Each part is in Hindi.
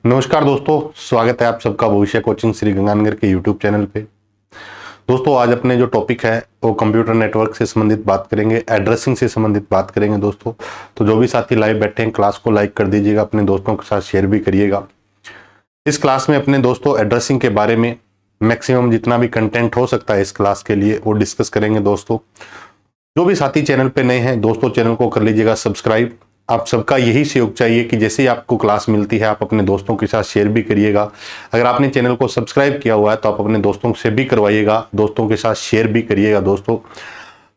नमस्कार दोस्तों, स्वागत है आप सबका भविष्य कोचिंग श्री गंगानगर के यूट्यूब चैनल पे। दोस्तों आज अपने जो टॉपिक है वो कंप्यूटर नेटवर्क से संबंधित बात करेंगे, एड्रेसिंग से संबंधित बात करेंगे दोस्तों। तो जो भी साथी लाइव बैठे हैं क्लास को लाइक कर दीजिएगा, अपने दोस्तों के साथ शेयर भी करिएगा। इस क्लास में अपने दोस्तों एड्रेसिंग के बारे में मैक्सिमम जितना भी कंटेंट हो सकता है इस क्लास के लिए वो डिस्कस करेंगे दोस्तों। जो भी साथी चैनल पे नए हैं दोस्तों, चैनल को कर लीजिएगा सब्सक्राइब। आप सबका यही सहयोग चाहिए कि जैसे ही आपको क्लास मिलती है आप अपने दोस्तों के साथ शेयर भी करिएगा। अगर आपने चैनल को सब्सक्राइब किया हुआ है तो आप अपने दोस्तों से भी करवाइएगा, दोस्तों के साथ शेयर भी करिएगा दोस्तों।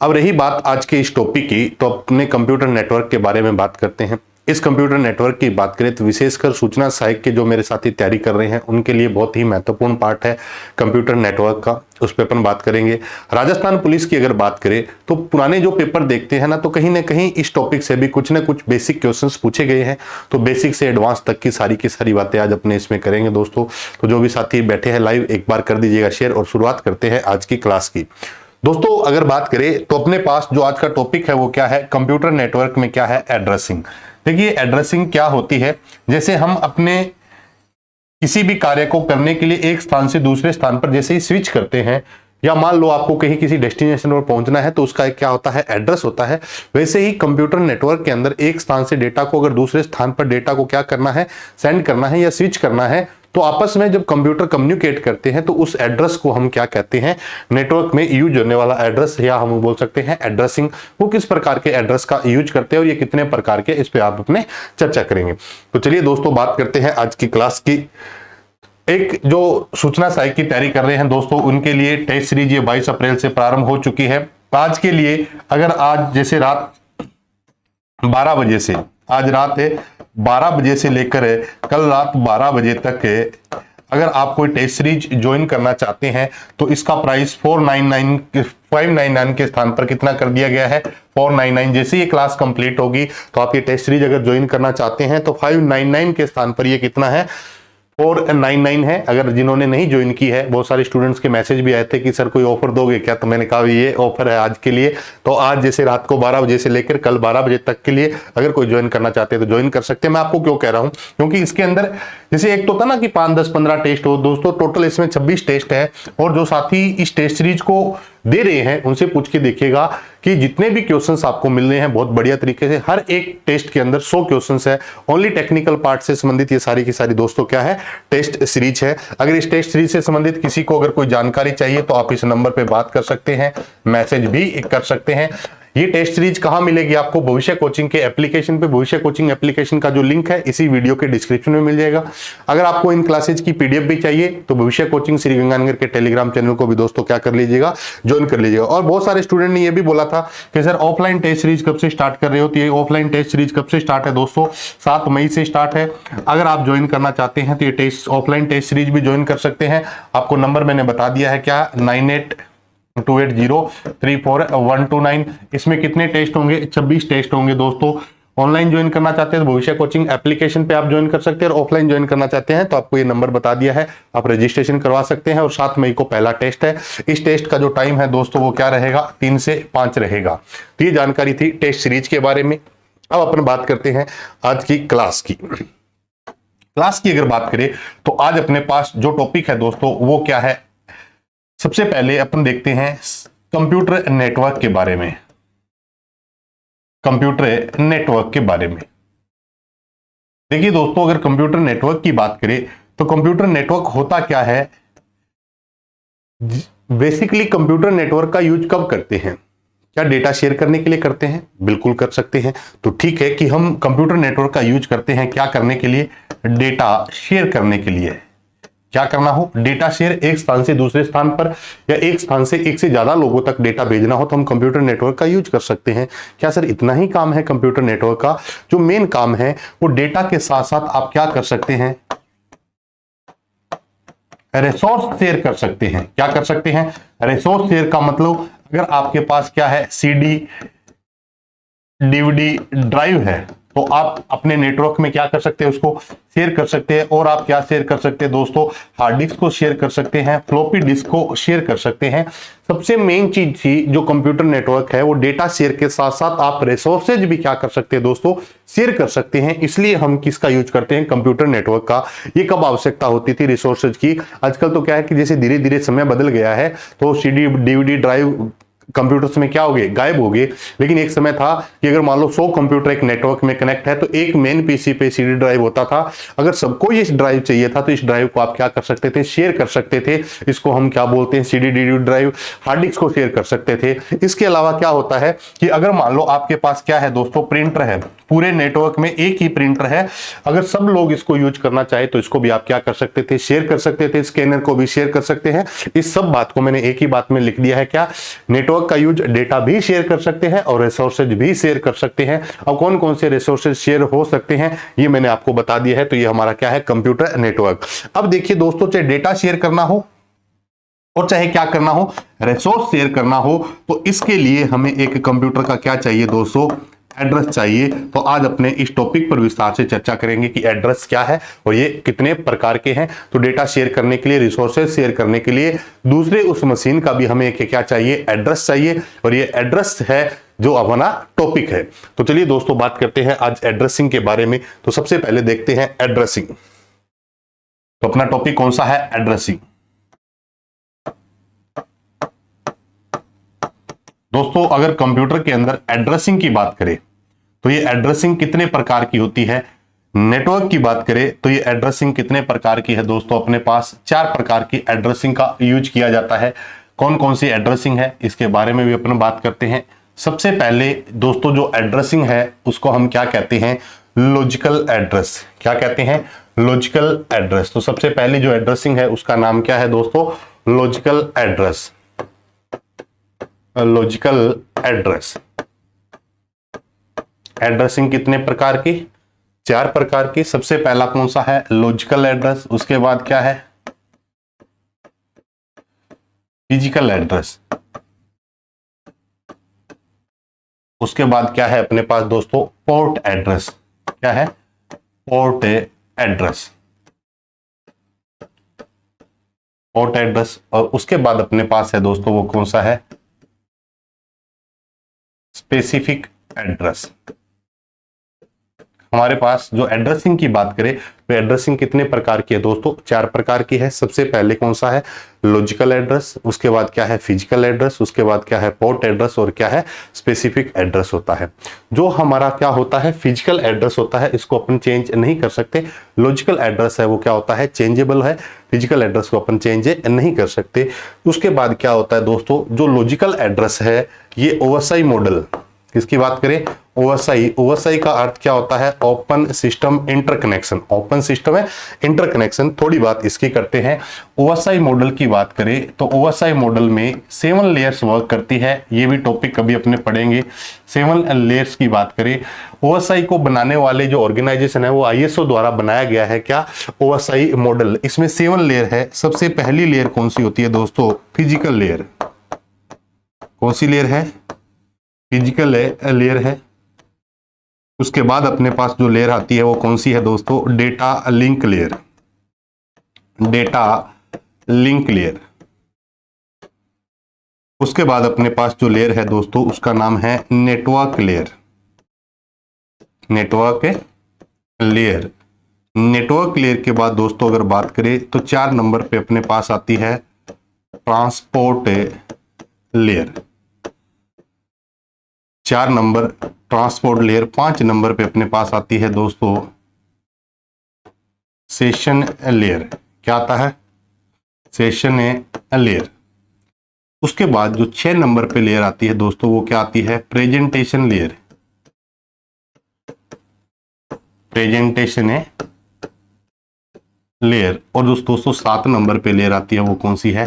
अब रही बात आज के इस टॉपिक की, तो अपने कंप्यूटर नेटवर्क के बारे में बात करते हैं। इस कंप्यूटर नेटवर्क की बात करें तो विशेषकर सूचना सहायक के जो मेरे साथी तैयारी कर रहे हैं उनके लिए बहुत ही महत्वपूर्ण पार्ट है कंप्यूटर नेटवर्क का, उस पर अपन बात करेंगे। राजस्थान पुलिस की अगर बात करें तो पुराने जो पेपर देखते हैं ना, तो कहीं ना कहीं इस टॉपिक से भी कुछ ना कुछ बेसिक क्वेश्चंस पूछे गए हैं। तो बेसिक से एडवांस तक की सारी बातें आज अपने इसमें करेंगे दोस्तों। तो जो भी साथी बैठे हैं लाइव एक बार कर दीजिएगा शेयर और शुरुआत करते हैं आज की क्लास की। दोस्तों अगर बात करें तो अपने पास जो आज का टॉपिक है वो क्या है, कंप्यूटर नेटवर्क में क्या है एड्रेसिंग। देखिए एड्रेसिंग क्या होती है, जैसे हम अपने किसी भी कार्य को करने के लिए एक स्थान से दूसरे स्थान पर जैसे ही स्विच करते हैं, या मान लो आपको कहीं किसी डेस्टिनेशन पर पहुंचना है तो उसका एक क्या होता है, एड्रेस होता है। वैसे ही कंप्यूटर नेटवर्क के अंदर एक स्थान से डेटा को अगर दूसरे स्थान पर डेटा को क्या करना है, सेंड करना है या स्विच करना है, तो आपस में जब कंप्यूटर कम्युनिकेट करते हैं तो उस एड्रेस को हम क्या कहते हैं, नेटवर्क में यूज होने वाला एड्रेस, या हम बोल सकते हैं एड्रेसिंग। वो किस प्रकार के एड्रेस का यूज करते हैं और ये कितने प्रकार के, इस पे आप अपने चर्चा करेंगे। तो चलिए दोस्तों बात करते हैं आज की क्लास की। एक जो सूचना सहायक की तैयारी कर रहे हैं दोस्तों उनके लिए टेस्ट सीरीज ये 22 अप्रैल से प्रारंभ हो चुकी है। आज के लिए अगर आज जैसे रात 12 बजे से, आज रात है 12 बजे से लेकर कल रात 12 बजे तक अगर आप कोई टेस्ट सीरीज ज्वाइन करना चाहते हैं तो इसका प्राइस 599 के स्थान पर कितना कर दिया गया है, 499। जैसे ये क्लास कंप्लीट होगी तो आप ये टेस्ट सीरीज अगर ज्वाइन करना चाहते हैं तो 599 के स्थान पर ये कितना है, 499 है। अगर जिन्होंने नहीं ज्वाइन की है, बहुत सारे स्टूडेंट्स के मैसेज भी आए थे कि सर कोई ऑफर दोगे क्या, तो मैंने कहा ये ऑफर है आज के लिए। तो आज जैसे रात को 12 बजे से लेकर कल 12 बजे तक के लिए अगर कोई ज्वाइन करना चाहते हैं तो ज्वाइन कर सकते हैं। मैं आपको क्यों कह रहा हूं, क्योंकि इसके अंदर जैसे एक तो था ना कि 5, 10, 15 टेस्ट हो दोस्तों, टोटल इसमें 26 टेस्ट है। और जो साथी इस टेस्ट सीरीज को दे रहे हैं उनसे पूछ के देखिएगा कि जितने भी क्वेश्चंस आपको मिल रहे हैं बहुत बढ़िया तरीके से, हर एक टेस्ट के अंदर 100 क्वेश्चंस है। ओनली टेक्निकल पार्ट से संबंधित ये सारी की सारी दोस्तों क्या है, टेस्ट सीरीज है। अगर इस टेस्ट सीरीज से संबंधित किसी को अगर कोई जानकारी चाहिए तो आप इस नंबर पे बात कर सकते हैं, मैसेज भी कर सकते हैं। ये टेस्ट सीरीज कहां मिलेगी आपको, भविष्य कोचिंग के एप्लीकेशन पे। भविष्य कोचिंग एप्लीकेशन का जो लिंक है इसी वीडियो के डिस्क्रिप्शन में मिल जाएगा। अगर आपको इन क्लासेज की पीडीएफ भी चाहिए तो भविष्य कोचिंग श्री गंगानगर के टेलीग्राम चैनल को भी दोस्तों क्या कर लीजिएगा, ज्वाइन कर लीजिएगा। और बहुत सारे स्टूडेंट ने ये भी बोला था कि सर ऑफलाइन टेस्ट सीरीज कब से स्टार्ट कर रहे हो, तो ये ऑफलाइन टेस्ट सीरीज कब से स्टार्ट है दोस्तों, 7 मई से स्टार्ट है। अगर आप ज्वाइन करना चाहते हैं तो ये टेस्ट ऑफलाइन टेस्ट सीरीज भी ज्वाइन कर सकते हैं। आपको नंबर मैंने बता दिया है क्या, 9828034129। इसमें कितने टेस्ट होंगे, 26 टेस्ट होंगे दोस्तों। ऑनलाइन ज्वाइन करना चाहते हैं तो भविष्य कोचिंग एप्लीकेशन पे आप ज्वाइन कर सकते हैं, और ऑफलाइन ज्वाइन करना चाहते हैं तो आपको ये नंबर बता दिया है, आप रजिस्ट्रेशन करवा सकते हैं। और 7 मई को पहला टेस्ट है। इस टेस्ट का जो टाइम है दोस्तों वो क्या रहेगा, 3 से 5 रहेगा। तो ये जानकारी थी टेस्ट सीरीज के बारे में। अब अपन बात करते हैं आज की क्लास की। क्लास की अगर बात करें तो आज अपने पास जो टॉपिक है दोस्तों वो क्या है, सबसे पहले अपन देखते हैं कंप्यूटर नेटवर्क के बारे में। कंप्यूटर नेटवर्क के बारे में देखिए दोस्तों, अगर कंप्यूटर नेटवर्क की बात करें तो कंप्यूटर नेटवर्क होता क्या है। बेसिकली कंप्यूटर नेटवर्क का यूज कब करते हैं, क्या डेटा शेयर करने के लिए करते हैं, बिल्कुल कर सकते हैं। तो ठीक है कि हम कंप्यूटर नेटवर्क का यूज करते हैं क्या करने के लिए, डेटा शेयर करने के लिए। क्या करना हो, डेटा शेयर, एक स्थान से दूसरे स्थान पर या एक स्थान से एक से ज्यादा लोगों तक डेटा भेजना हो तो हम कंप्यूटर नेटवर्क का यूज कर सकते हैं। क्या सर इतना ही काम है कंप्यूटर नेटवर्क का, जो मेन काम है वो डेटा के साथ साथ आप क्या कर सकते हैं, रिसोर्स शेयर कर सकते हैं। क्या कर सकते हैं, रिसोर्स शेयर का मतलब अगर आपके पास क्या है, सीडी, डीवीडी ड्राइव है तो आप अपने नेटवर्क में क्या कर सकते हैं, उसको शेयर कर सकते हैं। और आप क्या शेयर कर सकते हैं दोस्तों, हार्ड डिस्क को शेयर कर सकते हैं, फ्लॉपी डिस्क को शेयर कर सकते हैं। सबसे मेन चीज थी जो कंप्यूटर नेटवर्क है, वो डेटा शेयर के साथ साथ आप रिसोर्सेज भी क्या कर सकते हैं दोस्तों, शेयर कर सकते हैं। इसलिए हम किसका यूज करते हैं, कंप्यूटर नेटवर्क का। ये कब आवश्यकता होती थी रिसोर्सेज की, आजकल तो क्या है कि जैसे धीरे धीरे समय बदल गया है तो सीडी डीवीडी ड्राइव कंप्यूटर्स में क्या हो गए, गायब हो गए। लेकिन एक समय था कि अगर मान लो 100 कंप्यूटर एक नेटवर्क में कनेक्ट है तो एक मेन पीसी पे सीडी ड्राइव होता था। अगर सबको ये ड्राइव चाहिए था तो इस ड्राइव को आप क्या कर सकते थे, शेयर कर सकते थे। इसको हम क्या बोलते हैं, CD DVD drive, hard disk को शेयर कर सकते थे। इसके अलावा क्या होता है कि अगर मान लो आपके पास क्या है दोस्तों, प्रिंटर है, पूरे नेटवर्क में एक ही प्रिंटर है, अगर सब लोग इसको यूज करना चाहे तो इसको भी आप क्या कर सकते थे, शेयर कर सकते थे। स्कैनर को भी शेयर कर सकते हैं। इस सब बात को मैंने एक ही बात में लिख दिया है, क्या, नेटवर्क का यूज, डेटा भी शेयर कर सकते हैं और रिसोर्सेज भी शेयर कर सकते हैं। अब कौन कौन से रिसोर्सेज शेयर हो सकते हैं ये मैंने आपको बता दिया है। तो ये हमारा क्या है, कंप्यूटर नेटवर्क। अब देखिए दोस्तों, चाहे डेटा शेयर करना हो और चाहे क्या करना हो, रिसोर्स शेयर करना हो, तो इसके लिए हमें एक कंप्यूटर का क्या चाहिए दोस्तों, एड्रेस चाहिए। तो आज अपने इस टॉपिक पर विस्तार से चर्चा करेंगे कि एड्रेस क्या है और ये कितने प्रकार के हैं। तो डेटा शेयर करने के लिए, रिसोर्सेज शेयर करने के लिए दूसरे उस मशीन का भी हमें एक क्या चाहिए, एड्रेस चाहिए। और ये एड्रेस है जो अपना टॉपिक है। तो चलिए दोस्तों बात करते हैं आज एड्रेसिंग के बारे में। तो सबसे पहले देखते हैं एड्रेसिंग। तो अपना टॉपिक कौन सा है, एड्रेसिंग। दोस्तों अगर कंप्यूटर के अंदर एड्रेसिंग की बात करें तो ये एड्रेसिंग कितने प्रकार की होती है। नेटवर्क की बात करें तो ये एड्रेसिंग कितने प्रकार की है दोस्तों, अपने पास 4 प्रकार की एड्रेसिंग का यूज किया जाता है। कौन कौन सी एड्रेसिंग है इसके बारे में भी अपन बात करते हैं। सबसे पहले दोस्तों जो एड्रेसिंग है उसको हम क्या कहते हैं, लॉजिकल एड्रेस। क्या कहते हैं, लॉजिकल एड्रेस। तो सबसे पहले जो एड्रेसिंग है उसका नाम क्या है दोस्तों, logical address. Logical address. Addressing कितने प्रकार की, 4 प्रकार की। सबसे पहला कौन सा है, लॉजिकल एड्रेस। उसके बाद क्या है, फिजिकल एड्रेस। उसके बाद क्या है अपने पास दोस्तों, पोर्ट एड्रेस। क्या है, पोर्ट एड्रेस, पोर्ट एड्रेस। और उसके बाद अपने पास है दोस्तों वो कौन सा है, स्पेसिफिक एड्रेस। हमारे पास जो एड्रेसिंग की बात करें तो एड्रेसिंग कितने प्रकार की है दोस्तों, 4 प्रकार की है। सबसे पहले कौन सा है, लॉजिकल एड्रेस। उसके बाद क्या है, फिजिकल एड्रेस। उसके बाद क्या है, पोर्ट एड्रेस। और क्या है, स्पेसिफिक एड्रेस होता है। जो हमारा क्या होता है, फिजिकल एड्रेस होता है, इसको अपन चेंज नहीं कर सकते। लॉजिकल एड्रेस है वो क्या होता है, चेंजेबल है। फिजिकल एड्रेस को अपन चेंज नहीं कर सकते। उसके बाद क्या होता है दोस्तों, जो लॉजिकल एड्रेस है ये ओएसआई मॉडल, किसकी बात करें, ओएसआई। ओएसआई का अर्थ क्या होता है, open system interconnection. Open system है, इंटरकनेक्शन। थोड़ी बात इसकी करते हैं। ओएसआई मॉडल की बात करें तो ओएसआई मॉडल में 7 लेयर्स वर्क करती है। ये भी टॉपिक कभी अपने पढ़ेंगे। 7 लेयर्स की बात करें, ओएसआई को बनाने वाले जो ऑर्गेनाइजेशन है वो आईएसओ द्वारा बनाया गया है। क्या, ओएसआई मॉडल। इसमें 7 लेयर है। सबसे पहली लेयर कौन सी होती है दोस्तों, फिजिकल लेयर। कौन सी लेयर है, फिजिकल लेयर है। उसके बाद अपने पास जो लेयर आती है वो कौन सी है दोस्तों, data link layer. Data link layer. उसके बाद अपने पास जो लेयर है दोस्तों उसका नाम है network layer. Network layer. Network layer के बाद दोस्तों अगर बात करें तो 4 नंबर पे अपने पास आती है transport layer. 4 number transport layer. 5 number पे अपने पास आती है दोस्तों सेशन लेयर। क्या आता है, सेशन लेयर। उसके बाद जो 6 नंबर पे लेयर आती है दोस्तों वो क्या आती है, प्रेजेंटेशन लेयर। Presentation layer. और दोस्तों 7 नंबर पे लेयर आती है वो कौन सी है,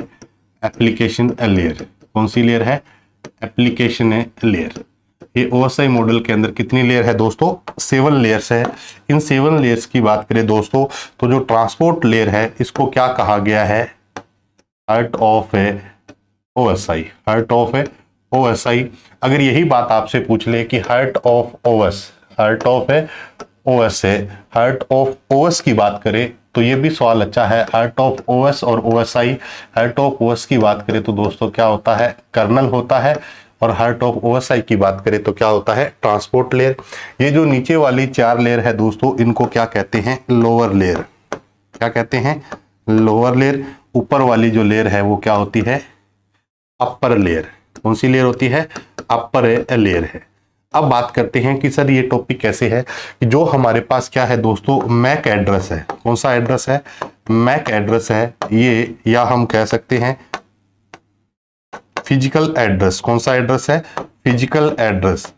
एप्लीकेशन लेयर। कौन सी लेयर है, एप्लीकेशन लेयर। ये ओएसआई मॉडल के अंदर कितनी लेयर है दोस्तों, 7 लेयर्स है। इन 7 लेयर्स की बात करें दोस्तों तो जो ट्रांसपोर्ट लेयर है इसको क्या कहा गया है, heart of OSI. Heart of OSI. अगर यही बात आपसे पूछ ले कि heart of OS, heart of है ओएस है। हार्ट ऑफ ओएस की बात करें तो ये भी सवाल अच्छा है, हार्ट ऑफ ओएस और ओएसआई। हार्ट ऑफ ओएस की बात करें तो दोस्तों क्या होता है, कर्नल होता है, और हार्ट ऑफ ओएसआई की बात करें तो क्या होता है, ट्रांसपोर्ट लेयर। ये जो नीचे वाली 4 लेयर है दोस्तों, इनको क्या कहते हैं, लोअर लेयर। क्या कहते हैं, लोअर लेयर। ऊपर वाली जो लेयर है वो क्या होती है, अपर लेयर। कौन सी लेयर होती है, अपर लेयर है। अब बात करते हैं कि सर ये टॉपिक कैसे है, कि जो हमारे पास क्या है दोस्तों, मैक एड्रेस है। कौन सा एड्रेस है, मैक एड्रेस है ये, या हम कह सकते हैं फिजिकल एड्रेस। कौन सा एड्रेस है, physical address.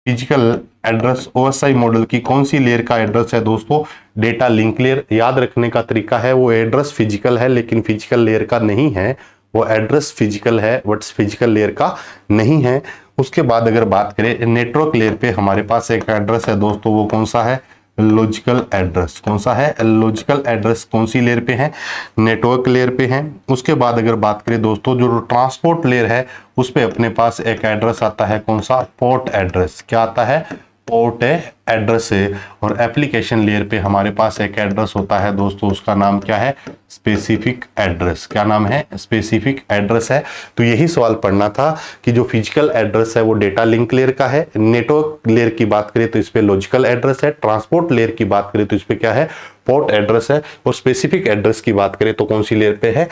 Physical address OSI model की कौन सी लेयर का एड्रेस है दोस्तों, डेटा लिंक लेयर। याद रखने का तरीका है, वो एड्रेस फिजिकल है लेकिन फिजिकल लेयर का नहीं है, वो एड्रेस फिजिकल है बट फिजिकल लेयर का नहीं है। उसके बाद अगर बात करें नेटवर्क लेयर पे, हमारे पास एक एड्रेस है दोस्तों, वो कौन सा है, लॉजिकल एड्रेस। कौन सा है, लॉजिकल एड्रेस। कौन सी लेयर पे है, नेटवर्क लेयर पे है। उसके बाद अगर बात करें दोस्तों, जो ट्रांसपोर्ट लेयर है उस पे अपने पास एक एड्रेस आता है, कौन सा, पोर्ट एड्रेस। क्या आता है, पोर्ट एड्रेस है। और एप्लीकेशन लेयर पे हमारे पास एक एड्रेस होता है दोस्तों, उसका नाम क्या है, स्पेसिफिक एड्रेस। क्या नाम है, स्पेसिफिक एड्रेस है। तो यही सवाल पढ़ना था कि जो फिजिकल एड्रेस है वो डेटा लिंक लेयर का है, नेटवर्क लेयर की बात करें तो इस पे लॉजिकल एड्रेस है, ट्रांसपोर्ट लेयर की बात करें तो इस पे क्या है, पोर्ट एड्रेस है, और स्पेसिफिक एड्रेस की बात करें तो कौन सी लेयर पे है,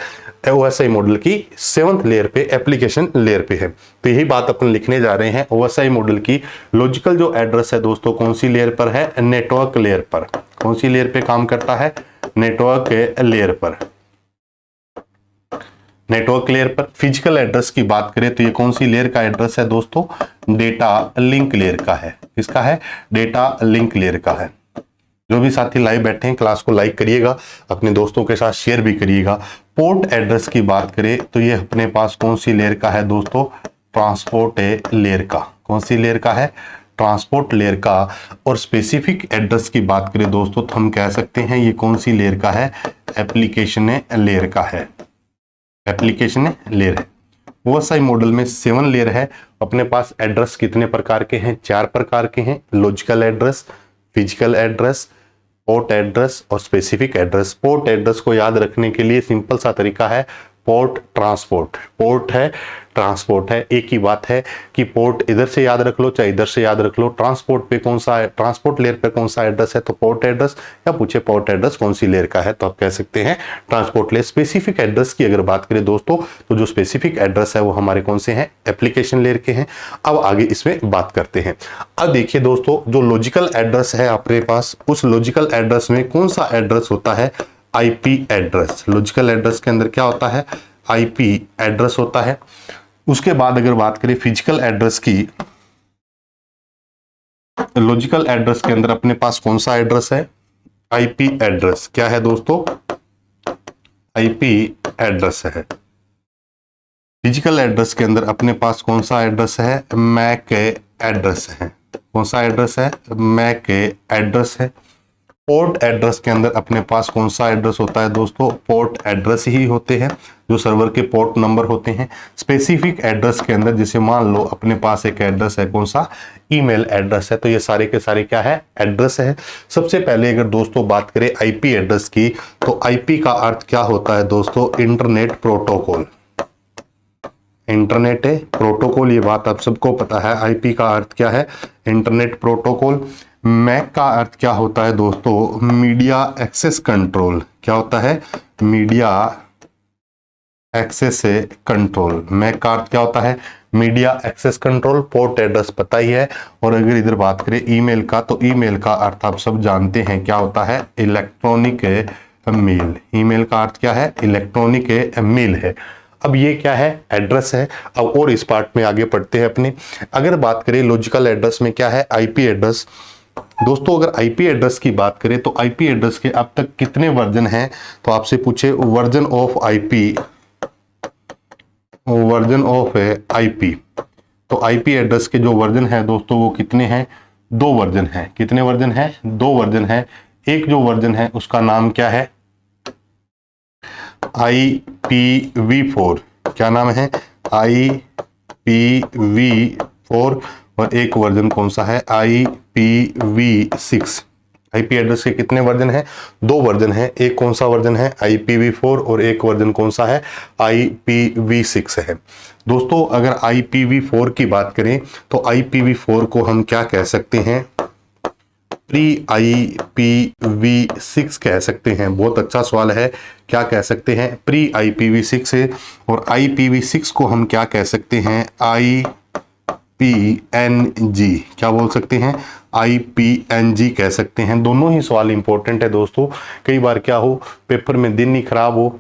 ओएसआई मॉडल की 7th लेयर पे, एप्लीकेशन लेयर पे है। तो यही बात अपन लिखने जा रहे हैं, ओएसआई मॉडल की लॉजिकल जो एड्रेस है दोस्तों कौन सी लेयर पर है, नेटवर्क लेयर पर। कौन सी लेयर पे काम करता है, नेटवर्क लेयर पर। नेटवर्क लेयर पर। फिजिकल एड्रेस की बात करें तो ये कौन सी लेयर का एड्रेस है दोस्तों, डेटा लिंक लेयर का है। किसका है, डेटा लिंक लेयर का है। जो भी साथी लाइव बैठे हैं क्लास को लाइक करिएगा, अपने दोस्तों के साथ शेयर भी करिएगा। पोर्ट एड्रेस की बात करें तो ये अपने पास कौन सी लेयर का है दोस्तों, ट्रांसपोर्ट लेयर का। कौन सी लेयर का है, ट्रांसपोर्ट लेयर का। और स्पेसिफिक एड्रेस की बात करें दोस्तों तो हम कह सकते हैं ये कौन सी लेयर का है, एप्लीकेशन लेयर का है। एप्लीकेशन लेयर है। ओएसआई मॉडल में 7 लेयर है। अपने पास एड्रेस कितने प्रकार के हैं, 4 प्रकार के हैं, logical address, physical address, port address और स्पेसिफिक एड्रेस। पोर्ट एड्रेस को याद रखने के लिए सिंपल सा तरीका है, पोर्ट ट्रांसपोर्ट। पोर्ट है, ट्रांसपोर्ट है, एक ही बात है कि पोर्ट इधर से याद रख लो चाहे इधर से याद रख लो। ट्रांसपोर्ट पे कौन सा है, ट्रांसपोर्ट लेयर पे कौन सा एड्रेस है तो पोर्ट एड्रेस, या पूछे पोर्ट एड्रेस कौन सी लेयर का है तो आप कह सकते हैं ट्रांसपोर्ट लेयर। स्पेसिफिक एड्रेस की अगर बात करें दोस्तों तो जो स्पेसिफिक एड्रेस है वो हमारे कौन से हैं, एप्लीकेशन लेयर के हैं। अब आगे इसमें बात करते हैं। अब देखिए दोस्तों, जो लॉजिकल एड्रेस है अपने पास, उस लॉजिकल एड्रेस में कौन सा एड्रेस होता है, आईपी एड्रेस। लॉजिकल एड्रेस के अंदर क्या होता है, आईपी एड्रेस होता है। उसके बाद अगर बात करें फिजिकल एड्रेस की, लॉजिकल एड्रेस के अंदर अपने पास कौन सा एड्रेस है, आईपी एड्रेस। क्या है दोस्तों, आईपी एड्रेस है। फिजिकल एड्रेस के अंदर अपने पास कौन सा एड्रेस है, मैक एड्रेस है। कौन सा एड्रेस है, मैक एड्रेस है। पोर्ट एड्रेस के अंदर अपने पास कौन सा एड्रेस होता है दोस्तों, पोर्ट एड्रेस ही होते हैं, जो सर्वर के पोर्ट नंबर होते हैं। स्पेसिफिक एड्रेस के अंदर जैसे मान लो अपने पास एक एड्रेस है, कौन सा, ईमेल एड्रेस है। तो ये सारे के सारे क्या है, एड्रेस है। सबसे पहले अगर दोस्तों बात करें आईपी एड्रेस की, तो आईपी का अर्थ क्या होता है दोस्तों, इंटरनेट प्रोटोकॉल। इंटरनेट है प्रोटोकॉल, ये बात आप सबको पता है। आईपी का अर्थ क्या है, इंटरनेट प्रोटोकॉल। मैक का अर्थ क्या होता है दोस्तों, मीडिया एक्सेस कंट्रोल। क्या होता है, मीडिया एक्सेस कंट्रोल। मैक का अर्थ क्या होता है, media access control. Port address पता ही है। और अगर इधर बात करें ईमेल का, तो ईमेल का अर्थ आप सब जानते हैं क्या होता है, इलेक्ट्रॉनिक मेल। ईमेल का अर्थ क्या है, इलेक्ट्रॉनिक मेल है। अब ये क्या है, एड्रेस है। अब और इस पार्ट में आगे पढ़ते हैं अपने। अगर बात करें लॉजिकल एड्रेस में क्या है, आईपी एड्रेस। दोस्तों अगर आईपी एड्रेस की बात करें तो आईपी एड्रेस के अब तक कितने वर्जन हैं, तो आपसे पूछे version of IP, version of IP, तो आईपी एड्रेस के जो वर्जन है दोस्तों वो कितने हैं, 2 वर्जन है। कितने वर्जन है, 2 वर्जन है। एक जो वर्जन है उसका नाम क्या है, IPv4। क्या नाम है, IPv4। और एक वर्जन कौन सा है, IPv6। आईपी एड्रेस के कितने वर्जन हैं, 2 वर्जन है। एक कौन सा वर्जन है, IPv4, और एक वर्जन कौन सा है, IPv6 है। दोस्तों अगर IPv4 की बात करें तो IPv4 को हम क्या कह सकते हैं, प्री IPv6 कह सकते हैं। बहुत अच्छा सवाल है, क्या कह सकते हैं, प्री IPv6 है। और IPv6 को हम क्या कह सकते हैं, IPNG, क्या बोल सकते हैं, IPNG कह सकते हैं। दोनों ही सवाल इंपॉर्टेंट है दोस्तों। कई बार क्या हो, पेपर में दिन ही खराब हो,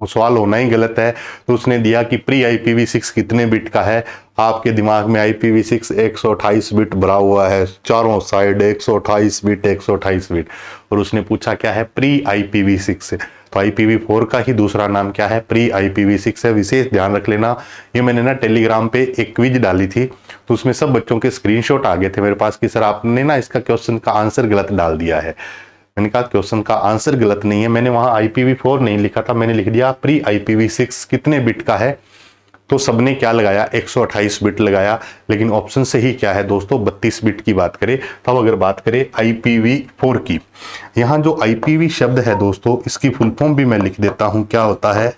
सवाल होना ही गलत है, तो उसने दिया कि प्री IPv6 कितने बिट का है, आपके दिमाग में IPv6 128 बिट भरा हुआ है, चारों साइड 128 बिट 128 बिट, और उसने पूछा क्या है, प्री IPv6। तो IPv4 का ही दूसरा नाम क्या है, प्री IPv6 है। विशेष ध्यान रख लेना। ये मैंने ना टेलीग्राम पे एक क्विज डाली थी, तो उसमें सब बच्चों के स्क्रीनशॉट आ गए थे मेरे पास कि सर आपने ना इसका क्वेश्चन का आंसर गलत डाल दिया है। मैंने कहा क्वेश्चन का आंसर गलत नहीं है, मैंने वहां IPv4 नहीं लिखा था, मैंने लिख दिया प्री IPv6 कितने बिट का है। तो सबने क्या लगाया, 128 बिट लगाया। लेकिन ऑप्शन सही क्या है दोस्तों, 32 बिट की बात करें। तब अगर बात करें IPv4 की, यहां जो IPv शब्द है दोस्तों, इसकी फुल फॉर्म भी मैं लिख देता हूं, क्या होता है,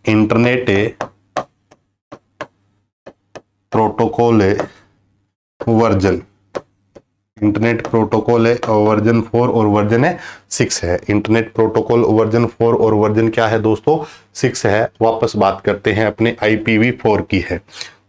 internet protocol version. Internet protocol है वर्जन 4 और वर्जन है 6 है। इंटरनेट प्रोटोकॉल वर्जन 4 और वर्जन क्या है दोस्तों, 6 है। वापस बात करते हैं अपने IPv4 की है।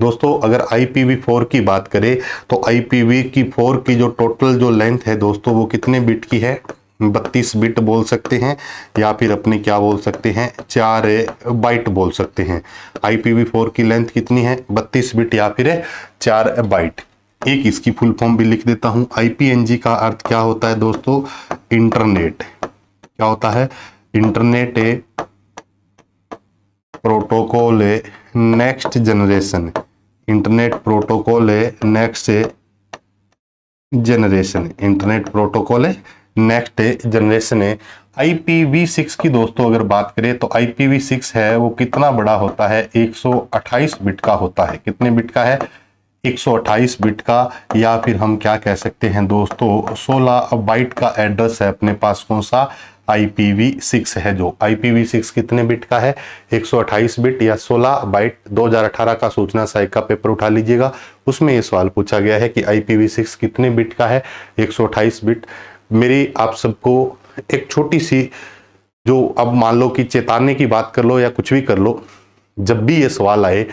दोस्तों अगर IPv4 की बात करें तो IPv4 की जो टोटल जो लेंथ है दोस्तों, वो कितने बिट की है, 32 बिट बोल सकते हैं, या फिर अपने क्या बोल सकते हैं, 4 बाइट बोल सकते हैं। IPv4 की लेंथ कितनी है, 32 बिट या फिर 4 बाइट। एक इसकी फुल फॉर्म भी लिख देता हूं। IPNG का अर्थ क्या होता है दोस्तों, इंटरनेट, क्या होता है, internet protocol next generation. Internet protocol next generation, internet protocol next generation है। IPv6 की दोस्तों अगर बात करें तो IPv6 है वो कितना बड़ा होता है, 128 बिट का होता है। कितने बिट का है, 128 बिट का, या फिर हम क्या कह सकते हैं दोस्तों, 16 बाइट का एड्रेस है अपने पास। कौन सा, IPv6 है। जो IPv6 कितने बिट का है, 128 बिट या 16 बाइट। 2018 का सूचना साइक का पेपर उठा लीजिएगा, उसमें ये सवाल पूछा गया है कि IPv6 कितने बिट का है, 128 बिट। मेरी आप सबको एक छोटी सी, जो अब मान लो कि चेतावनी की बात कर लो या कुछ भी कर लो, जब भी ये सवाल आए,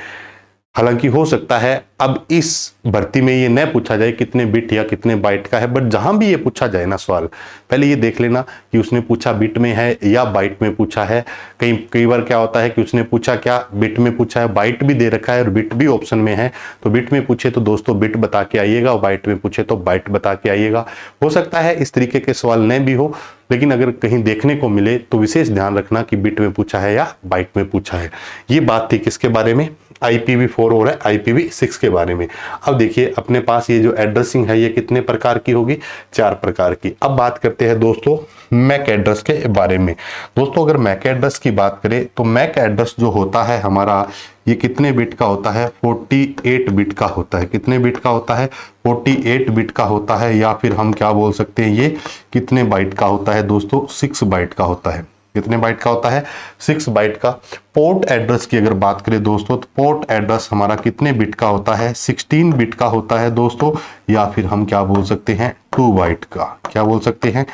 हालांकि हो सकता है अब इस भर्ती में ये न पूछा जाए कितने बिट या कितने बाइट का है, बट जहां भी ये पूछा जाए ना सवाल, पहले ये देख लेना कि उसने पूछा बिट में है या बाइट में पूछा है। कई बार क्या होता है कि उसने पूछा क्या, बिट में पूछा है, बाइट भी दे रखा है और बिट भी ऑप्शन में है। तो बिट में पूछे तो दोस्तों बिट बता के आइएगा, और बाइट में पूछे तो बाइट बता के आइएगा। हो सकता है इस तरीके के सवाल न भी हो, लेकिन अगर कहीं देखने को मिले तो विशेष ध्यान रखना कि बिट में पूछा है या बाइट में पूछा है। ये बात थी किसके बारे में, IPv4 और IPv6 के बारे में। अब देखिए अपने पास ये जो एड्रेसिंग है ये कितने प्रकार की होगी, 4 प्रकार की। अब बात करते हैं दोस्तों मैक एड्रेस के बारे में। दोस्तों अगर मैक एड्रेस की बात करें तो मैक एड्रेस जो होता है हमारा, ये कितने बिट का होता है, 48 बिट का होता है। कितने बिट का होता है, 48 बिट का होता है, या फिर हम क्या बोल सकते हैं, ये कितने बाइट का होता है दोस्तों, 6 बाइट का होता है। कितने बाइट का होता है, 6 बाइट का। पोर्ट एड्रेस की अगर बात करें दोस्तों, तो पोर्ट एड्रेस हमारा कितने बिट का होता है, 16 बिट का होता है दोस्तों, या फिर हम क्या बोल सकते हैं, 2 बाइट का। क्या बोल सकते हैं,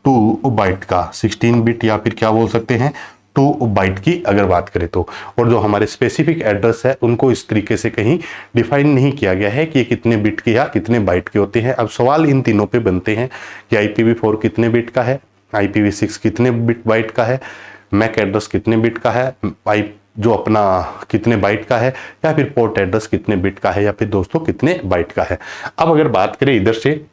2 बाइट का, 16 बिट या फिर क्या बोल सकते हैं, 2 बाइट की अगर बात करें तो। और जो हमारे स्पेसिफिक एड्रेस है उनको इस तरीके से कहीं डिफाइन नहीं किया गया है कि ये कितने बिट के या कितने बाइट के होते हैं। अब सवाल इन तीनों पे बनते हैं कि IPv4 कितने बिट का है, IPv6 कितने बिट बाइट का है, मैक एड्रेस कितने बिट का है, जो अपना कितने बाइट का है, या फिर पोर्ट एड्रेस कितने बिट का है, या फिर दोस्तों कितने बाइट का है। अब अगर बात करें इधर से,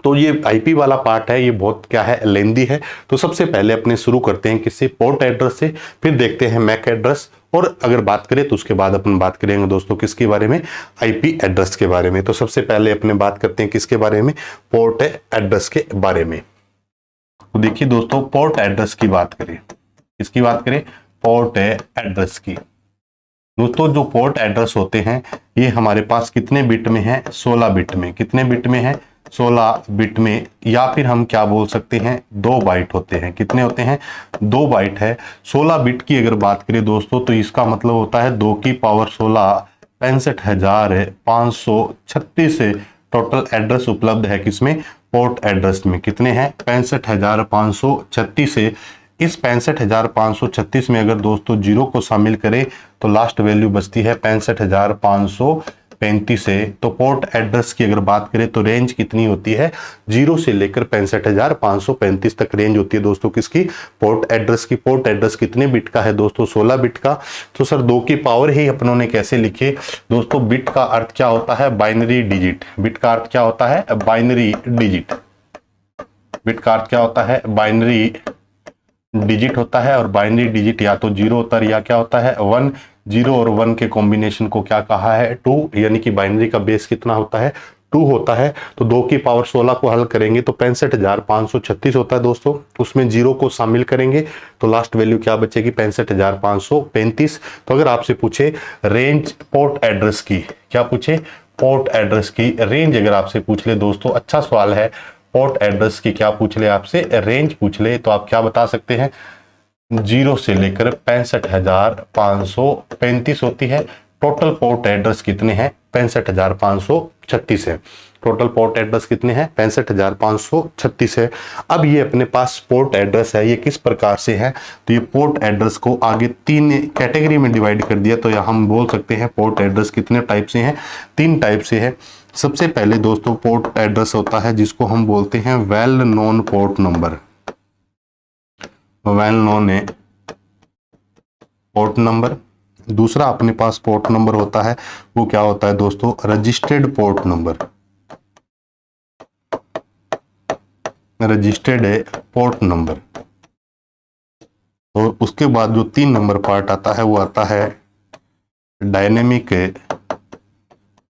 तो ये IP वाला पार्ट है, ये बहुत क्या है, लेंदी है। तो सबसे पहले अपने शुरू करते हैं किससे, पोर्ट एड्रेस से, फिर देखते हैं मैक एड्रेस, और अगर बात करें तो उसके बाद अपन बात करेंगे दोस्तों किसके बारे में, IP एड्रेस के बारे में। तो सबसे पहले अपने बात करते हैं किसके बारे में, पोर्ट एड्रेस के बारे में। तो देखिए दोस्तों पोर्ट एड्रेस की बात करें, किसकी बात करें, पोर्ट एड्रेस की। दोस्तों जो पोर्ट एड्रेस होते हैं ये हमारे पास कितने बिट में है, 16 बिट में। कितने बिट में है, 16 बिट में, या फिर हम क्या बोल सकते हैं 2 बाइट होते हैं। कितने होते हैं, 2 बाइट है। 16 बिट की अगर बात करें दोस्तों तो इसका मतलब होता है 2 की पावर 16 65,536 टोटल एड्रेस उपलब्ध है किसमें, पोर्ट एड्रेस में। कितने हैं, 65,536 से इस 65,536 में अगर दोस्तों जीरो को शामिल करें तो लास्ट वैल्यू बचती है 65,535 है। तो पोर्ट एड्रेस की अगर बात करें तो रेंज कितनी होती है, 0 से लेकर 65,535 तक रेंज होती है दोस्तों किसकी, पोर्ट एड्रेस की। पोर्ट एड्रेस कितने बिट का है दोस्तों, 16 बिट का। तो सर 2 की पावर ही अपनों ने कैसे लिखे दोस्तों, बिट का अर्थ क्या होता है, बाइनरी डिजिट। बिट का अर्थ क्या होता है, बाइनरी डिजिट। बिट का अर्थ क्या होता है, बाइनरी डिजिट होता है। और बाइनरी डिजिट या तो 0 होता है या क्या होता है 1। 0 और 1 के कॉम्बिनेशन को क्या कहा है, 2, यानी कि बाइनरी का बेस कितना होता है, 2 होता है। तो 2 की पावर 16 को हल करेंगे तो 65,536 होता है दोस्तों। उसमें 0 को शामिल करेंगे तो लास्ट वैल्यू क्या बचेगी, 65,535। तो अगर आपसे पूछे रेंज पोर्ट एड्रेस की, क्या पूछे, पोर्ट एड्रेस की रेंज अगर आपसे पूछ ले दोस्तों, अच्छा सवाल है। पोर्ट एड्रेस की क्या पूछ ले आपसे, रेंज पूछ ले, तो आप क्या बता सकते हैं, 0 से लेकर 65,535 होती है। टोटल पोर्ट एड्रेस कितने हैं, 65,536 है। टोटल पोर्ट एड्रेस कितने हैं, 65,536 है। अब ये अपने पास पोर्ट एड्रेस है, ये किस प्रकार से है, तो ये पोर्ट एड्रेस को आगे 3 कैटेगरी में डिवाइड कर दिया। तो हम बोल सकते हैं पोर्ट एड्रेस कितने टाइप से हैं, 3 टाइप से है। सबसे पहले दोस्तों पोर्ट एड्रेस होता है जिसको हम बोलते हैं well known port number. Well known है पोर्ट नंबर। दूसरा अपने पास पोर्ट नंबर होता है, वो क्या होता है दोस्तों, रजिस्टर्ड पोर्ट नंबर। रजिस्टर्ड है पोर्ट नंबर। और उसके बाद जो 3 नंबर पार्ट आता है वो आता है डायनेमिक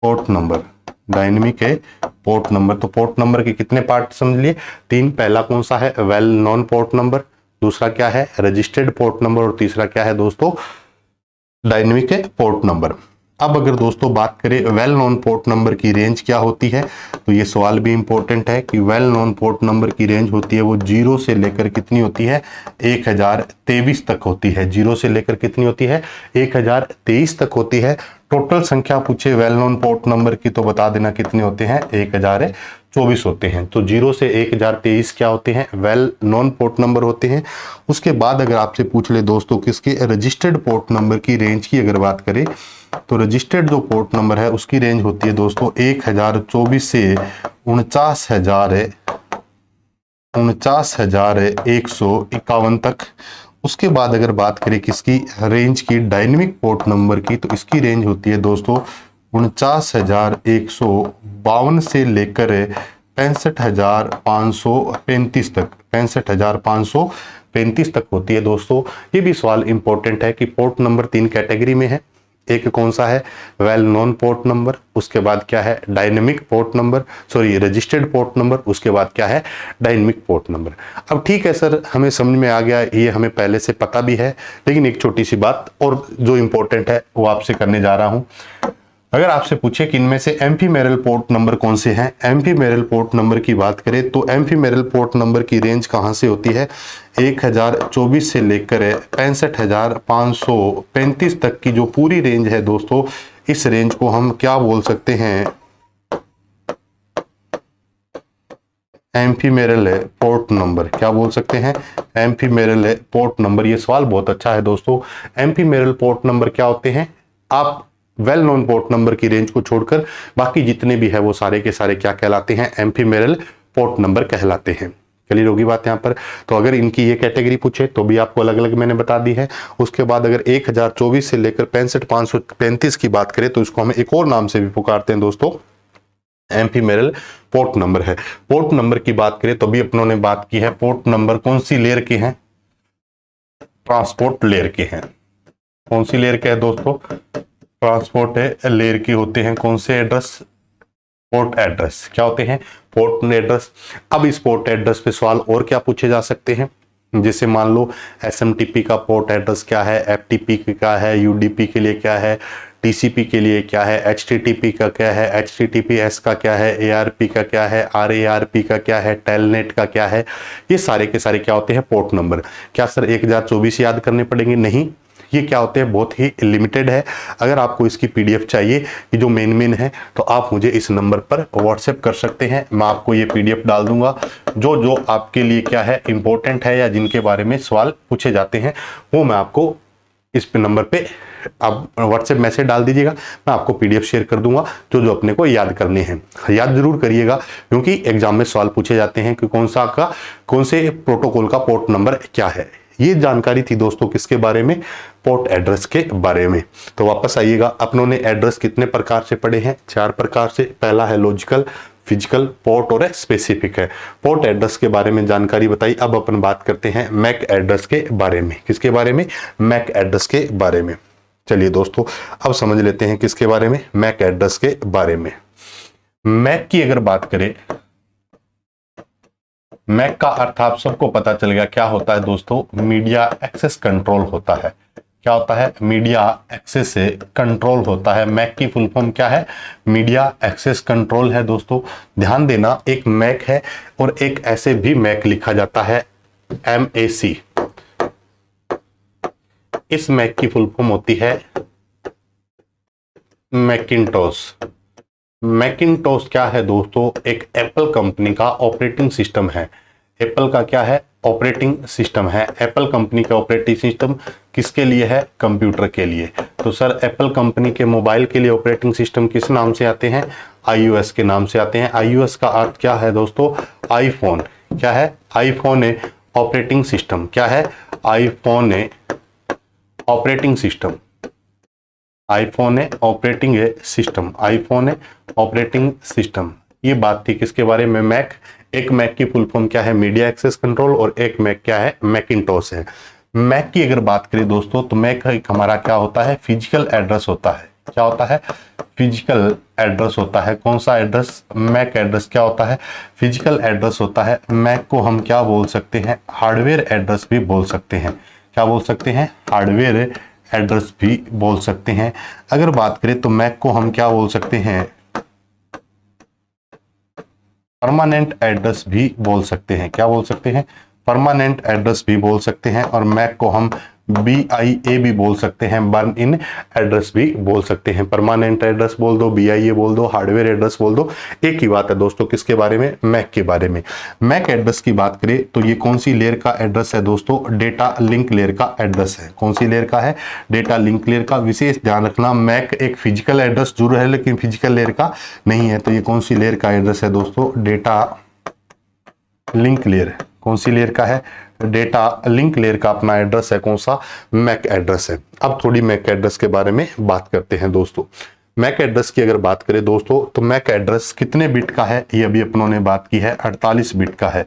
पोर्ट नंबर। डायनेमिक है पोर्ट नंबर। तो पोर्ट नंबर के कितने पार्ट समझ लिए, 3। पहला कौन सा है, वेल नोन पोर्ट नंबर। दूसरा क्या है, रजिस्टर्ड पोर्ट नंबर। और तीसरा क्या है दोस्तों, डायनेमिक पोर्ट नंबर। अब अगर दोस्तों बात करें वेल नोन पोर्ट नंबर की रेंज क्या होती है, तो ये सवाल भी इंपॉर्टेंट है कि वेल नोन पोर्ट नंबर की रेंज होती है वो 0 से लेकर कितनी होती है, 1023 तक होती है। 0 से लेकर कितनी होती है, 1023 तक होती है। टोटल संख्या पूछे वेल नोन पोर्ट नंबर की तो बता देना कितने होते हैं, 1024 होते हैं। तो 0 से 1023 क्या होते हैं, वेल नोन पोर्ट नंबर होते हैं। उसके बाद अगर आपसे पूछ ले दोस्तों किसके, रजिस्टर्ड पोर्ट नंबर की रेंज की अगर बात करें तो रजिस्टर्ड जो पोर्ट नंबर है उसकी रेंज होती है दोस्तों 1024 से 49,151 तक। उसके बाद अगर बात करें किसकी रेंज की, डायनेमिक पोर्ट नंबर की, तो इसकी रेंज होती है दोस्तों 49,152 से लेकर 65,535 तक। 65,535 तक होती है दोस्तों। ये भी सवाल इंपॉर्टेंट है कि पोर्ट नंबर 3 कैटेगरी में है। एक कौन सा है, वेल नोन पोर्ट नंबर। उसके बाद क्या है, dynamic port number, sorry registered port number. उसके बाद क्या है, डायनेमिक पोर्ट नंबर। अब ठीक है सर, हमें समझ में आ गया, ये हमें पहले से पता भी है। लेकिन एक छोटी सी बात और जो इंपॉर्टेंट है वो आपसे करने जा रहा हूं। अगर आपसे पूछे कि इनमें से एम्फीमेरल पोर्ट नंबर कौन से हैं, एम्फीमेरल पोर्ट नंबर की बात करें तो एम्फीमेरल पोर्ट नंबर की रेंज कहां से होती है, 1024 से लेकर 65,535 तक की जो पूरी रेंज है दोस्तों, इस रेंज को हम क्या बोल सकते हैं, एम्फीमेरल पोर्ट नंबर। क्या बोल सकते हैं, एम्फीमेरल पोर्ट नंबर। ये सवाल बहुत अच्छा है दोस्तों। एम्फीमेरल पोर्ट नंबर क्या होते हैं, आप वेल नोन पोर्ट नंबर की रेंज को छोड़कर बाकी जितने भी है वो सारे के सारे क्या कहलाते हैं, एम्फीमेरल पोर्ट नंबर कहलाते हैं। क्लियर होगी बात यहाँ पर। तो अगर इनकी ये कैटेगरी पूछे तो भी आपको अलग अलग मैंने बता दी है। उसके बाद अगर 1024 से लेकर 65,535 की बात करें तो इसको हम एक और नाम से भी पुकारते हैं दोस्तों, एम्फीमेरल पोर्ट नंबर है। पोर्ट नंबर की बात करें तो भी अपनों ने बात की है, पोर्ट नंबर कौन सी लेयर के हैं, ट्रांसपोर्ट लेयर के हैं। कौन सी लेयर के है दोस्तों, ट्रांसपोर्ट लेयर की होते हैं। कौन से एड्रेस, पोर्ट एड्रेस। क्या होते हैं, पोर्ट एड्रेस। अब इस पोर्ट एड्रेस पे सवाल और क्या पूछे जा सकते हैं जैसे मान लो SMTP का पोर्ट एड्रेस क्या है, FTP क्या है, UDP के लिए क्या है, TCP के लिए क्या है, HTTP का क्या है, HTTPS का क्या है, ARP का क्या है, RARP का क्या है, टेलनेट का क्या है, ये सारे के सारे क्या होते हैं पोर्ट नंबर। क्या सर 1024 याद करने पड़ेंगे? नहीं, ये क्या होते हैं बहुत ही लिमिटेड है। अगर आपको इसकी PDF चाहिए कि जो मेन है, तो आप मुझे इस नंबर पर व्हाट्सएप कर सकते हैं, मैं आपको ये PDF डाल दूंगा। जो जो आपके लिए क्या है इंपॉर्टेंट है या जिनके बारे में सवाल पूछे जाते हैं, वो मैं आपको इस पे नंबर पे आप व्हाट्सएप मैसेज डाल दीजिएगा, मैं आपको PDF शेयर कर दूंगा जो जो अपने को याद करने हैं। याद जरूर करिएगा, क्योंकि एग्जाम में सवाल पूछे जाते हैं कि कौन से प्रोटोकॉल का पोर्ट नंबर क्या है। ये जानकारी थी दोस्तों किसके बारे में? पोर्ट एड्रेस के बारे में। तो वापस आइएगा, अपनों ने एड्रेस कितने प्रकार से पढ़े हैं? 4 प्रकार से। पहला है लॉजिकल, फिजिकल, पोर्ट और स्पेसिफिक है। पोर्ट एड्रेस के बारे में जानकारी बताई। अब अपन बात करते हैं मैक एड्रेस के बारे में। किसके बारे में? मैक एड्रेस के बारे में। चलिए दोस्तों, अब समझ लेते हैं किसके बारे में? मैक एड्रेस के बारे में। मैक की अगर बात करें, मैक का अर्थ आप सबको पता चल गया क्या होता है दोस्तों? मीडिया एक्सेस कंट्रोल होता है। क्या होता है? मीडिया एक्सेस से कंट्रोल होता है। मैक की फुल फॉर्म क्या है? मीडिया एक्सेस कंट्रोल है दोस्तों। ध्यान देना, एक मैक है और एक ऐसे भी मैक लिखा जाता है MAC। इस मैक की फुल फॉर्म होती है मैकिंटोश। मैकिंटोश क्या है दोस्तों? एक एप्पल कंपनी का ऑपरेटिंग सिस्टम है। एप्पल का क्या है? ऑपरेटिंग सिस्टम है। एप्पल कंपनी का ऑपरेटिंग सिस्टम किसके लिए है? कंप्यूटर के लिए। तो सर एप्पल कंपनी के मोबाइल के लिए ऑपरेटिंग सिस्टम किस नाम से आते हैं? iOS के नाम से आते हैं। iOS का अर्थ क्या है दोस्तों? आईफोन। क्या है? आईफोन है ऑपरेटिंग सिस्टम। क्या है? आईफोन है ऑपरेटिंग सिस्टम। आईफोन है ऑपरेटिंग सिस्टम। आईफोन है ऑपरेटिंग सिस्टम। ये बात थी किसके बारे में? मैक। एक मैक की फुल फॉर्म क्या है? Media access control. और एक मैक क्या है? मैकिंटोश है। मैक की अगर बात करें दोस्तों, तो मैक एक हमारा क्या होता है? फिजिकल एड्रेस होता है। क्या होता है? फिजिकल एड्रेस होता है। कौन सा एड्रेस? मैक एड्रेस क्या होता है? फिजिकल एड्रेस होता है। मैक को हम क्या बोल सकते हैं? हार्डवेयर एड्रेस भी बोल सकते हैं। क्या बोल सकते हैं? हार्डवेयर एड्रेस भी बोल सकते हैं। अगर बात करें तो मैक को हम क्या बोल सकते हैं? परमानेंट एड्रेस भी बोल सकते हैं। क्या बोल सकते हैं? परमानेंट एड्रेस भी बोल सकते हैं। और मैक को हम BIA भी बोल सकते हैं, बर्न इन एड्रेस भी बोल सकते हैं। परमानेंट एड्रेस बोल दो, BIA बोल दो, हार्डवेयर एड्रेस बोल दो, एक ही बात है दोस्तों। किसके बारे में? मैक के बारे में। मैक एड्रेस की बात करें तो ये कौन सी लेयर का एड्रेस है दोस्तों? डेटा लिंक लेयर का एड्रेस है। कौन सी लेयर का है? डेटा लिंक लेयर का। विशेष ध्यान रखना, मैक एक फिजिकल एड्रेस जरूर है लेकिन फिजिकल लेयर का नहीं है। तो ये कौन सी लेयर का एड्रेस है दोस्तों? Data link layer. कौन सी लेयर का है? डेटा लिंक लेयर का अपना एड्रेस है। कौन सा? मैक एड्रेस है। अब थोड़ी मैक एड्रेस के बारे में बात करते हैं दोस्तों। मैक एड्रेस की अगर बात करें दोस्तों, तो मैक एड्रेस कितने बिट का है? ये अभी अपनों ने बात की है, 48 बिट का है।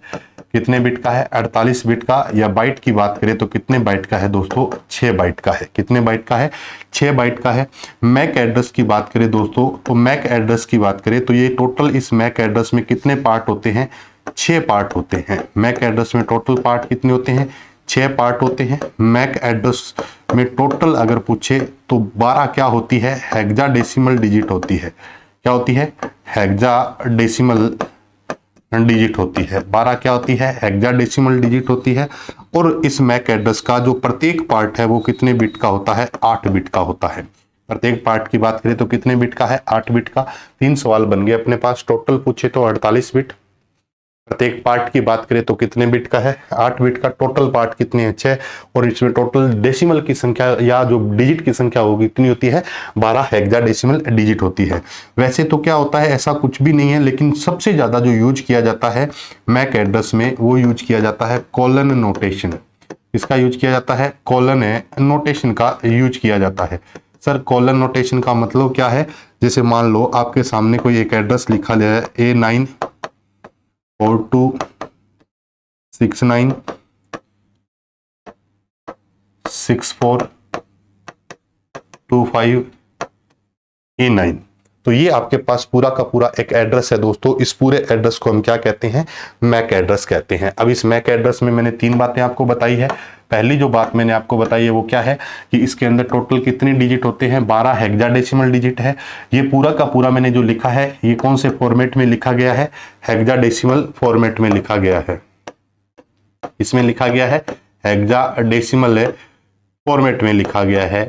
कितने बिट का है? 48 बिट का। या बाइट की बात करें तो कितने बाइट का है दोस्तों? 6 बाइट का है। कितने बाइट का है? 6 बाइट का है। मैक एड्रेस की बात करें दोस्तों, तो मैक एड्रेस की बात करें तो ये टोटल इस मैक एड्रेस में कितने पार्ट होते हैं? 6 पार्ट होते हैं। मैक एड्रेस में टोटल पार्ट कितने होते हैं? 6 पार्ट होते हैं। मैक एड्रेस में टोटल अगर पूछे तो 12 क्या होती है? हेक्साडेसिमल डिजिट होती है। क्या होती है? हेक्साडेसिमल डिजिट होती है। 12 क्या होती है? हेक्साडेसिमल डिजिट होती है। और इस मैक एड्रेस का जो प्रत्येक पार्ट है वो कितने बिट का होता है? 8 बिट का होता है। प्रत्येक पार्ट की बात करें तो कितने बिट का है? 8 बिट का। 3 सवाल बन गए अपने पास। टोटल पूछे तो 48 बिट। प्रत्येक पार्ट की बात करें तो कितने बिट का है? 8 बिट का। टोटल पार्ट कितने हैं? 6। और इसमें टोटल डेसिमल की संख्या या जो डिजिट की संख्या होगी इतनी होती है 12 हेक्साडेसिमल डिजिट होती है। वैसे तो क्या होता है, ऐसा कुछ भी नहीं है, लेकिन सबसे ज्यादा जो यूज किया जाता है मैक एड्रेस में वो यूज किया जाता है कोलन नोटेशन। इसका यूज किया जाता है? कोलन नोटेशन का यूज किया जाता है। सर कोलन नोटेशन का मतलब क्या है? जैसे मान लो आपके सामने कोई एक एड्रेस लिखा गया है A9 4269 6425 A9। तो ये आपके पास पूरा का पूरा एक एड्रेस है दोस्तों। इस पूरे एड्रेस को हम क्या कहते हैं, मैक एड्रेस कहते हैं। अब इस मैक एड्रेस में मैंने 3 बातें आपको बताई है। पहली जो बात मैंने आपको बताई है वो क्या है कि इसके अंदर टोटल कितने डिजिट होते हैं, 12 हेक्साडेसिमल डिजिट है। ये पूरा का पूरा मैंने जो लिखा है ये कौन से फॉर्मेट में लिखा गया है, हेक्साडेसिमल फॉर्मेट में लिखा गया है। इसमें लिखा गया है हेक्साडेसिमल फॉर्मेट में लिखा गया है।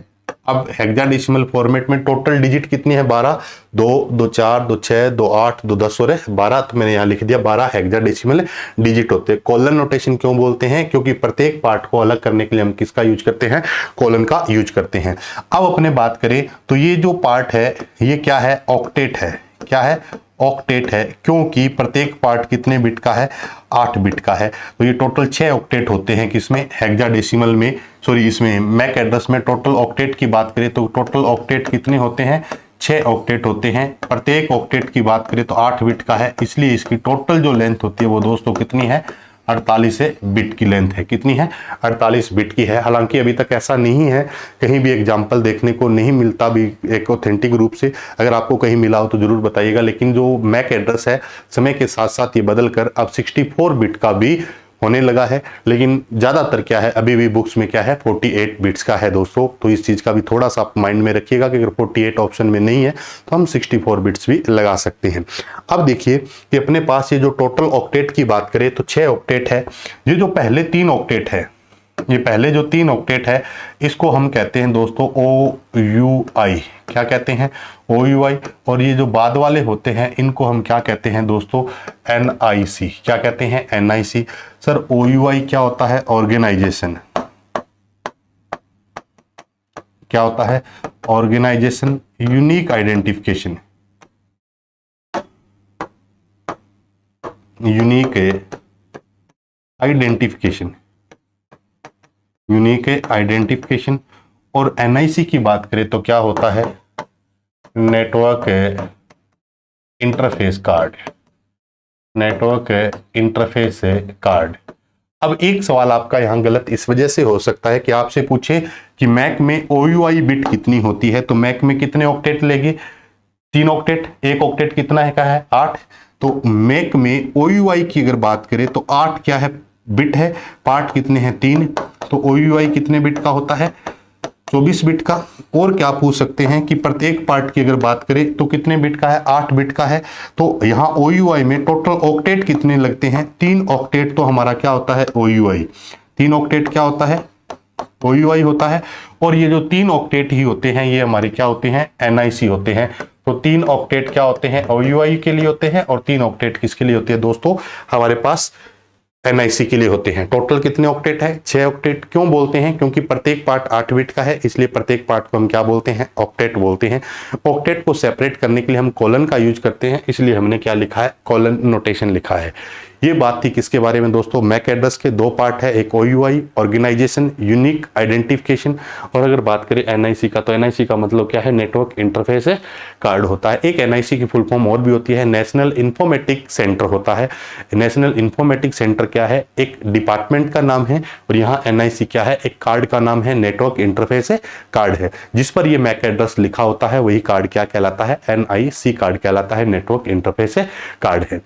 अब हेक्साडेसिमल फॉर्मेट में टोटल डिजिट कितनी है, 12, 2, 2, 4, 2, 6, 2, 8, 2, 10 और 12। तो मैंने यहाँ लिख दिया 12 हेक्साडेसिमल डिजिट होते हैं। कॉलन नोटेशन क्यों बोलते हैं, क्योंकि प्रत्येक पार्ट को अलग करने के लिए हम किसका यूज करते हैं, कॉलन का यूज करते हैं। अब अपने बात करें तो ये जो पार्ट है ये क्या है, ऑक्टेट है। क्या है, ऑक्टेट है, क्योंकि प्रत्येक पार्ट कितने बिट का है, 8 बिट का है। तो ये टोटल 6 ऑक्टेट होते हैं किसमें, हेक्साडेसिमल में, सॉरी इसमें मैक एड्रेस में। टोटल ऑक्टेट की बात करें तो टोटल ऑक्टेट कितने होते हैं, 6 ऑक्टेट होते हैं। प्रत्येक ऑक्टेट की बात करें तो 8 बिट का है, इसलिए इसकी टोटल जो लेंथ होती है वो दोस्तों कितनी है, 48 बिट की लेंथ है। कितनी है, 48 बिट की है। हालांकि अभी तक ऐसा नहीं है, कहीं भी एग्जाम्पल देखने को नहीं मिलता भी एक ऑथेंटिक रूप से। अगर आपको कहीं मिला हो तो जरूर बताइएगा। लेकिन जो मैक एड्रेस है समय के साथ साथ ये बदल कर अब 64 बिट का भी होने लगा है। लेकिन ज्यादातर क्या है, अभी भी बुक्स में क्या है, 48 बिट्स का है दोस्तों। तो इस चीज का भी थोड़ा सा आप माइंड में रखिएगा कि अगर 48 ऑप्शन में नहीं है तो हम 64 बिट्स भी लगा सकते हैं। अब देखिए कि अपने पास ये जो टोटल ऑक्टेट की बात करें तो 6 ऑक्टेट है। ये जो पहले 3 ऑक्टेट है, ये पहले जो 3 ऑक्टेट है इसको हम कहते हैं दोस्तों OUI। क्या कहते हैं, OUI। और ये जो बाद वाले होते हैं इनको हम क्या कहते हैं दोस्तों, NIC। क्या कहते हैं, NIC। सर OUI क्या होता है, ऑर्गेनाइजेशन। क्या होता है, organisation unique identification. Unique identification, unique identification. और NIC की बात करें तो क्या होता है, network interface card. Network interface card. अब एक सवाल आपका यहां गलत इस वजह से हो सकता है कि आपसे पूछे कि मैक में OUI बिट कितनी होती है, तो मैक में कितने ऑक्टेट लेंगे, 3 ऑक्टेट। एक ऑक्टेट कितना है, क्या है, 8। तो मैक में OUI की अगर बात करें तो 8 क्या है, बिट है। पार्ट कितने हैं, 3। तो OUI कितने बिट का होता है, 24 बिट का। और क्या पूछ सकते हैं कि प्रत्येक पार्ट की अगर बात करें तो कितने बिट का है, 8 बिट का है। तो यहाँ OUI में टोटल ऑक्टेट कितने लगते हैं, 3 ऑक्टेट। तो हमारा क्या होता है, OUI। 3 ऑक्टेट क्या होता है, OUI होता है। और ये जो 3 ऑक्टेट ही होते हैं ये हमारे क्या होते हैं, NIC होते हैं। तो 3 ऑक्टेट क्या होते हैं, OUI के लिए होते हैं। और 3 ऑक्टेट किसके लिए होते हैं दोस्तों, हमारे पास NIC के लिए होते हैं। टोटल कितने ऑक्टेट है, 6 ऑक्टेट। क्यों बोलते हैं, क्योंकि प्रत्येक पार्ट 8 बिट का है, इसलिए प्रत्येक पार्ट को हम क्या बोलते हैं, ऑक्टेट बोलते हैं। ऑक्टेट को सेपरेट करने के लिए हम कॉलन का यूज करते हैं, इसलिए हमने क्या लिखा है, कॉलन नोटेशन लिखा है। ये बात थी किसके बारे में दोस्तों, मैक एड्रेस के 2 पार्ट है, एक OUI ऑर्गेनाइजेशन यूनिक आइडेंटिफिकेशन। और अगर बात करें NIC का तो NIC का मतलब क्या है, नेटवर्क इंटरफेस कार्ड होता है। एक NIC की फुल फॉर्म और भी होती है, नेशनल इंफॉर्मेटिक सेंटर होता है। नेशनल इंफॉर्मेटिक सेंटर क्या है, एक डिपार्टमेंट का नाम है। और यहाँ NIC क्या है, एक कार्ड का नाम है, नेटवर्क इंटरफेस कार्ड है। जिस पर ये मैक एड्रेस लिखा होता है वही कार्ड क्या कहलाता है, NIC कार्ड कहलाता है, नेटवर्क इंटरफेस कार्ड है।